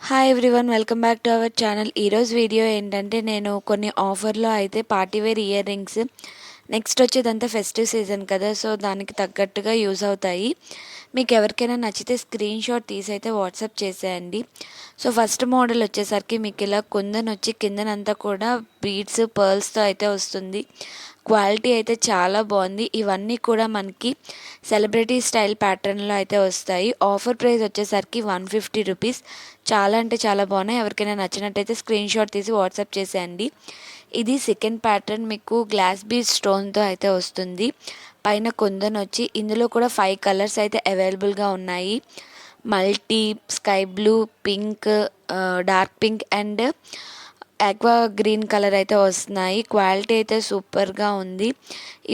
Hi everyone, welcome back to our channel. ఈరోజు video ఏంటంటే నేను కొన్ని ఆఫర్లో అయితే పార్టీవేర్ ఇయర్ రింగ్స్, నెక్స్ట్ వచ్చేదంతా ఫెస్టివ్ సీజన్ కదా, సో దానికి తగ్గట్టుగా యూజ్ అవుతాయి. మీకు ఎవరికైనా నచ్చితే స్క్రీన్ షాట్ తీసి అయితే వాట్సాప్ చేసేయండి. సో ఫస్ట్ మోడల్ వచ్చేసరికి మీకు ఇలా కుందన్ వచ్చి కిందనంతా కూడా బీడ్స్ పర్ల్స్తో అయితే వస్తుంది. క్వాలిటీ అయితే చాలా బాగుంది. ఇవన్నీ కూడా మనకి సెలబ్రిటీ స్టైల్ ప్యాటర్న్లో అయితే వస్తాయి. ఆఫర్ ప్రైస్ వచ్చేసరికి 150 రూపీస్. చాలా అంటే చాలా బాగున్నాయి. ఎవరికైనా నచ్చినట్టయితే స్క్రీన్ షాట్ తీసి వాట్సాప్ చేసేయండి. ఇది సెకండ్ ప్యాటర్న్, మీకు గ్లాస్ బీడ్ స్టోన్తో అయితే వస్తుంది. పైన కుందన్ వచ్చి ఇందులో కూడా 5 కలర్స్ అయితే అవైలబుల్గా ఉన్నాయి. Multi, sky blue, pink, dark pink and aqua green colour అయితే వస్తున్నాయి. క్వాలిటీ అయితే సూపర్గా ఉంది.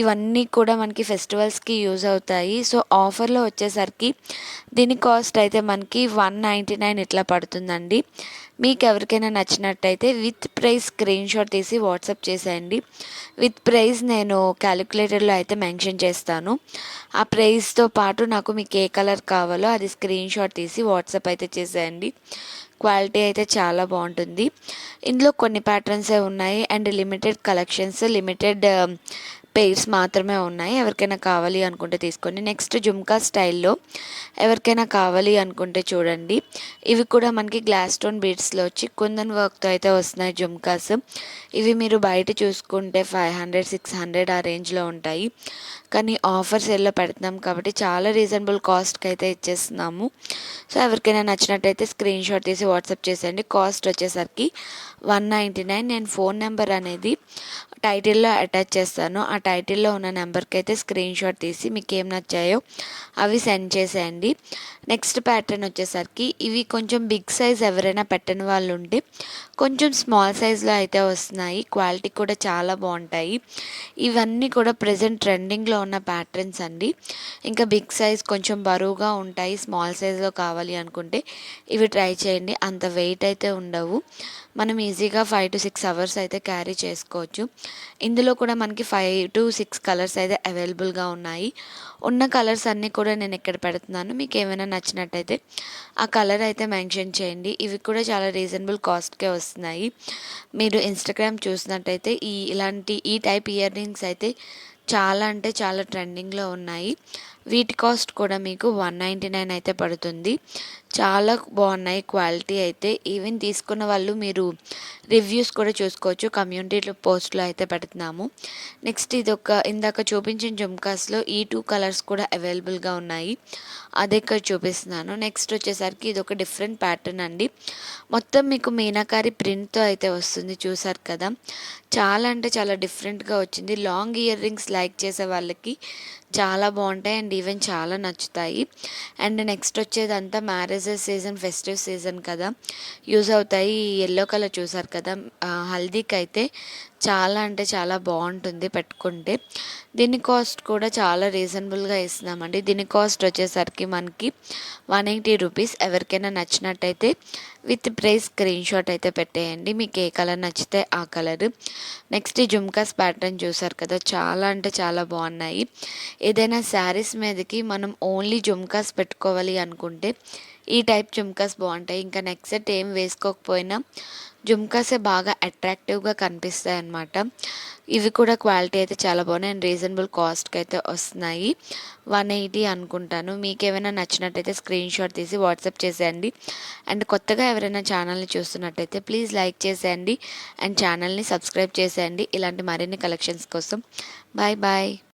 ఇవన్నీ కూడా మనకి ఫెస్టివల్స్కి యూజ్ అవుతాయి. సో ఆఫర్లో వచ్చేసరికి దీని కాస్ట్ అయితే మనకి 199 ఇట్లా పడుతుందండి. మీకు ఎవరికైనా నచ్చినట్టయితే విత్ ప్రైస్ స్క్రీన్ షాట్ తీసి వాట్సాప్ చేసేయండి. విత్ ప్రైస్ నేను క్యాలిక్యులేటర్లో అయితే మెన్షన్ చేస్తాను. ఆ ప్రైస్తో పాటు నాకు మీకు ఏ కలర్ కావాలో అది స్క్రీన్ షాట్ తీసి వాట్సాప్ అయితే చేసేయండి. క్వాలిటీ అయితే చాలా బాగుంటుంది. ఇందులో కొన్ని ప్యాటర్న్సే ఉన్నాయి and limited collections, limited pairs మాత్రమే ఉన్నాయి. ఎవరికైనా కావాలి అనుకుంటే తీసుకోండి. నెక్స్ట్ జుమ్కా స్టైల్లో ఎవరికైనా కావాలి అనుకుంటే చూడండి. ఇవి కూడా మనకి గ్లాస్ స్టోన్ బీడ్స్లో వచ్చి కుందన్ వర్క్తో అయితే వస్తున్నాయి జుమ్కాస్. ఇవి మీరు బయట చూసుకుంటే 500, 600 ఆ రేంజ్లో ఉంటాయి. కానీ ఆఫర్ సేల్లో పెడుతున్నాం కాబట్టి చాలా రీజనబుల్ కాస్ట్కి అయితే ఇచ్చేస్తున్నాము. సో ఎవరికైనా నచ్చినట్టయితే స్క్రీన్ షాట్ తీసి వాట్సాప్ చేసేయండి. కాస్ట్ వచ్చేసరికి 199. నేను ఫోన్ నెంబర్ అనేది టైటిల్లో అటాచ్ చేస్తాను. ఆ టైటిల్లో ఉన్న నెంబర్కి అయితే స్క్రీన్ షాట్ తీసి మీకు ఏం నచ్చాయో అవి సెండ్ చేసేయండి. నెక్స్ట్ ప్యాటర్న్ వచ్చేసరికి ఇవి కొంచెం బిగ్ సైజ్ ఎవరైనా పెట్టని వాళ్ళు ఉంటే కొంచెం స్మాల్ సైజ్లో అయితే వస్తున్నాయి. క్వాలిటీ కూడా చాలా బాగుంటాయి. ఇవన్నీ కూడా ప్రజెంట్ ట్రెండింగ్లో ఉన్న ప్యాటర్న్స్ అండి. ఇంకా బిగ్ సైజ్ కొంచెం బరువుగా ఉంటాయి. స్మాల్ సైజ్లో కావాలి అనుకుంటే ఇవి ట్రై చేయండి. అంత వెయిట్ అయితే ఉండవు. మనం ఈజీగా 5 to 6 అవర్స్ అయితే క్యారీ చేసుకోవచ్చు. ఇందులో కూడా మనకి 5 to 6 కలర్స్ అయితే అవైలబుల్గా ఉన్నాయి. ఉన్న కలర్స్ అన్నీ కూడా నేను ఇక్కడ పెడుతున్నాను. మీకు ఏమైనా నచ్చినట్టయితే ఆ కలర్ అయితే మెన్షన్ చేయండి. ఇవి కూడా చాలా రీజనబుల్ కాస్ట్కే వస్తున్నాయి. మీరు ఇన్స్టాగ్రామ్ చూసినట్టయితే ఇలాంటి ఈ టైప్ ఇయర్ రింగ్స్ అయితే చాలా అంటే చాలా ట్రెండింగ్లో ఉన్నాయి. వీటి కాస్ట్ కూడా మీకు 199 అయితే పడుతుంది. చాలా బాగున్నాయి క్వాలిటీ అయితే. ఈవెన్ తీసుకున్న వాళ్ళు మీరు రివ్యూస్ కూడా చూసుకోవచ్చు. కమ్యూనిటీ పోస్ట్లో అయితే పెడుతున్నాము. నెక్స్ట్ ఇందాక చూపించిన జుమ్కాస్లో ఈ 2 కలర్స్ కూడా అవైలబుల్గా ఉన్నాయి. అదే ఇక్కడ చూపిస్తున్నాను. నెక్స్ట్ వచ్చేసరికి ఇది ఒక డిఫరెంట్ ప్యాటర్న్ అండి. మొత్తం మీకు మీనాకారి ప్రింట్తో అయితే వస్తుంది. చూసారు కదా, చాలా అంటే చాలా డిఫరెంట్గా వచ్చింది. లాంగ్ ఇయర్ రింగ్స్ లైక్ చేసే వాళ్ళకి చాలా బాగుంటాయి అండ్ ఈవెన్ చాలా నచ్చుతాయి. అండ్ నెక్స్ట్ వచ్చేదంతా మ్యారేజెస్ సీజన్, ఫెస్టివ్ సీజన్ కదా, యూజ్ అవుతాయి. ఈ ఎల్లో కలర్ చూసారు కదా, హల్దీకి అయితే చాలా అంటే చాలా బాగుంటుంది పెట్టుకుంటే. దీని కాస్ట్ కూడా చాలా రీజనబుల్గా ఇస్తున్నామండి. దీని కాస్ట్ వచ్చేసరికి మనకి 180 రూపీస్. ఎవరికైనా నచ్చినట్టయితే విత్ ప్రైస్ స్క్రీన్ షాట్ అయితే పెట్టేయండి. మీకు ఏ కలర్ నచ్చితే ఆ కలర్. నెక్స్ట్ ఈ జుమ్కాస్ ప్యాటర్న్ చూసారు కదా, చాలా అంటే చాలా బాగున్నాయి. ఏదైనా శారీస్ మీదకి మనం ఓన్లీ జుమ్కాస్ పెట్టుకోవాలి అనుకుంటే ఈ టైప్ జుమ్కాస్ బాగుంటాయి. ఇంకా నెక్స్ట్ సెట్ ఏం వేసుకోకపోయినా జుమ్కాసే బాగా అట్రాక్టివ్గా కనిపిస్తాయి అన్నమాట. ఇవి కూడా క్వాలిటీ అయితే చాలా బాగున్నాయి అండ్ రీజనబుల్ కాస్ట్కి అయితే వస్తున్నాయి. 180 అనుకుంటాను. మీకు ఏమైనా నచ్చినట్టయితే స్క్రీన్ షాట్ తీసి వాట్సాప్ చేసేయండి. అండ్ కొత్తగా ఎవరైనా ఛానల్ని చూస్తున్నట్టయితే ప్లీజ్ లైక్ చేసేయండి అండ్ ఛానల్ని సబ్స్క్రైబ్ చేసేయండి ఇలాంటి మరిన్ని కలెక్షన్స్ కోసం. Bye bye.